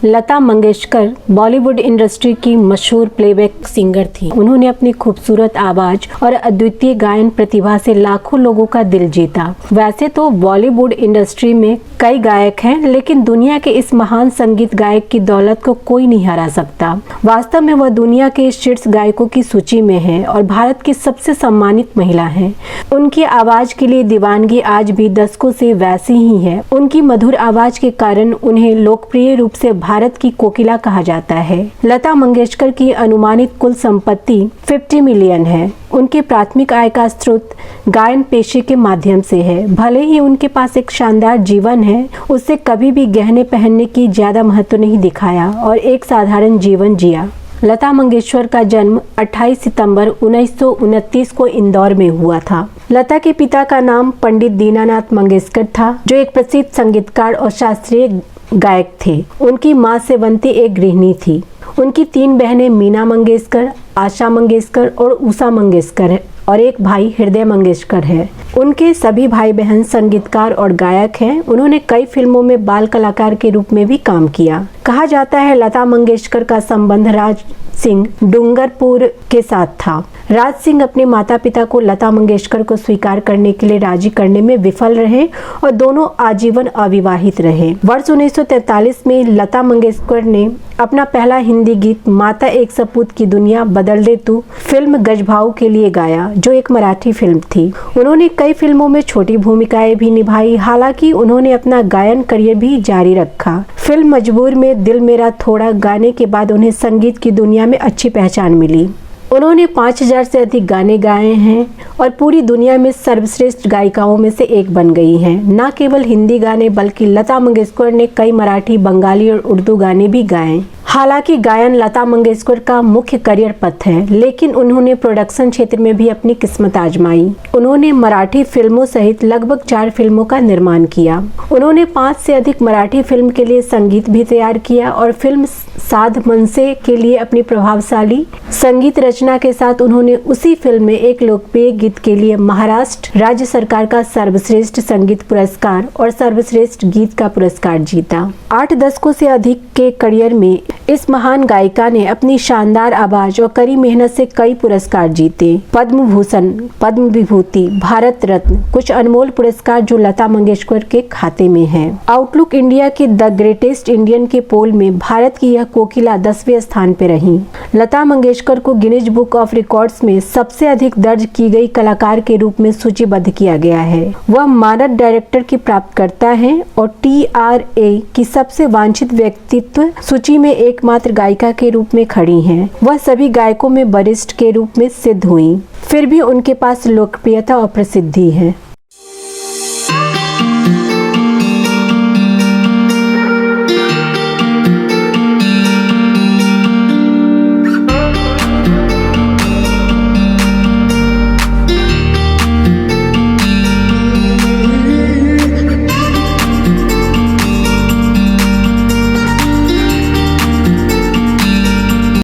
Lata Mangeshkar Bollywood industry की मशहूर playback singer थी। उन्होंने अपनी खूबसूरत आवाज और अद्वितीय गायन प्रतिभा से लाखों लोगों का दिल जीता। वैसे तो बॉलीवुड इंडस्ट्री में कई गायक हैं, लेकिन दुनिया के इस महान संगीत गायक की दौलत को कोई नहीं हरा सकता। वास्तव में वह दुनिया के शीर्ष गायकों की सूची में है और भारत की सबसे सम्मानित महिला है। उनकी आवाज के लिए दीवानगी आज भी दशकों से वैसी ही है। उनकी मधुर आवाज के कारण उन्हें लोकप्रिय रूप से भारत की कोकिला कहा जाता है। लता मंगेशकर की अनुमानित कुल संपत्ति 50 मिलियन है। उनके प्राथमिक आय का स्रोत गायन पेशे के माध्यम से है। भले ही उनके पास एक शानदार जीवन है, उससे कभी भी गहने पहनने की ज्यादा महत्व नहीं दिखाया और एक साधारण जीवन जिया। लता मंगेशकर का जन्म 28 सितंबर 1929 को इंदौर में हुआ था। लता के पिता का नाम पंडित दीनानाथ मंगेशकर था, जो एक प्रसिद्ध संगीतकार और शास्त्रीय गायक थे। उनकी मां सेवंती एक गृहिणी थी। उनकी 3 बहनें मीना मंगेशकर, आशा मंगेशकर और उषा मंगेशकर है और एक भाई हृदय मंगेशकर है। उनके सभी भाई बहन संगीतकार और गायक हैं। उन्होंने कई फिल्मों में बाल कलाकार के रूप में भी काम किया। कहा जाता है लता मंगेशकर का संबंध राज सिंह डूंगरपुर के साथ था। राज सिंह अपने माता पिता को लता मंगेशकर को स्वीकार करने के लिए राजी करने में विफल रहे और दोनों आजीवन अविवाहित रहे। वर्ष 1943 में लता मंगेशकर ने अपना पहला हिंदी गीत माता एक सपूत की दुनिया बदल दे तू फिल्म गजभाऊ के लिए गाया, जो एक मराठी फिल्म थी। उन्होंने कई फिल्मों में छोटी भूमिकाएं भी निभाई। हालांकि उन्होंने अपना गायन करियर भी जारी रखा। फिल्म मजबूर में दिल मेरा थोड़ा गाने के बाद उन्हें संगीत की दुनिया में अच्छी पहचान मिली। उन्होंने 5000 से अधिक गाने गाए हैं और पूरी दुनिया में सर्वश्रेष्ठ गायिकाओं में से एक बन गई हैं। न केवल हिंदी गाने बल्कि लता मंगेशकर ने कई मराठी, बंगाली और उर्दू गाने भी गाए। हालांकि गायन लता मंगेशकर का मुख्य करियर पथ है, लेकिन उन्होंने प्रोडक्शन क्षेत्र में भी अपनी किस्मत आजमाई। उन्होंने मराठी फिल्मों सहित लगभग 4 फिल्मों का निर्माण किया। उन्होंने 5 से अधिक मराठी फिल्म के लिए संगीत भी तैयार किया और फिल्म साध मनसे के लिए अपनी प्रभावशाली संगीत रचना के साथ उन्होंने उसी फिल्म में एक लोकप्रिय गीत के लिए महाराष्ट्र राज्य सरकार का सर्वश्रेष्ठ संगीत पुरस्कार और सर्वश्रेष्ठ गीत का पुरस्कार जीता। 8 दशकों से अधिक के करियर में इस महान गायिका ने अपनी शानदार आवाज और कड़ी मेहनत से कई पुरस्कार जीते। पद्म भूषण, पद्म विभूति, भारत रत्न, कुछ अनमोल पुरस्कार जो लता मंगेशकर के खाते में हैं। आउटलुक इंडिया के द ग्रेटेस्ट इंडियन के पोल में भारत की यह कोकिला 10वें स्थान पर रही। लता मंगेशकर को गिनीज बुक ऑफ रिकॉर्ड्स में सबसे अधिक दर्ज की गई कलाकार के रूप में सूचीबद्ध किया गया है। वह मानद डायरेक्टर की प्राप्तकर्ता हैं और TRA की सबसे वांछित व्यक्तित्व सूची में एकमात्र गायिका के रूप में खड़ी हैं। वह सभी गायकों में वरिष्ठ के रूप में सिद्ध हुई, फिर भी उनके पास लोकप्रियता और प्रसिद्धि है।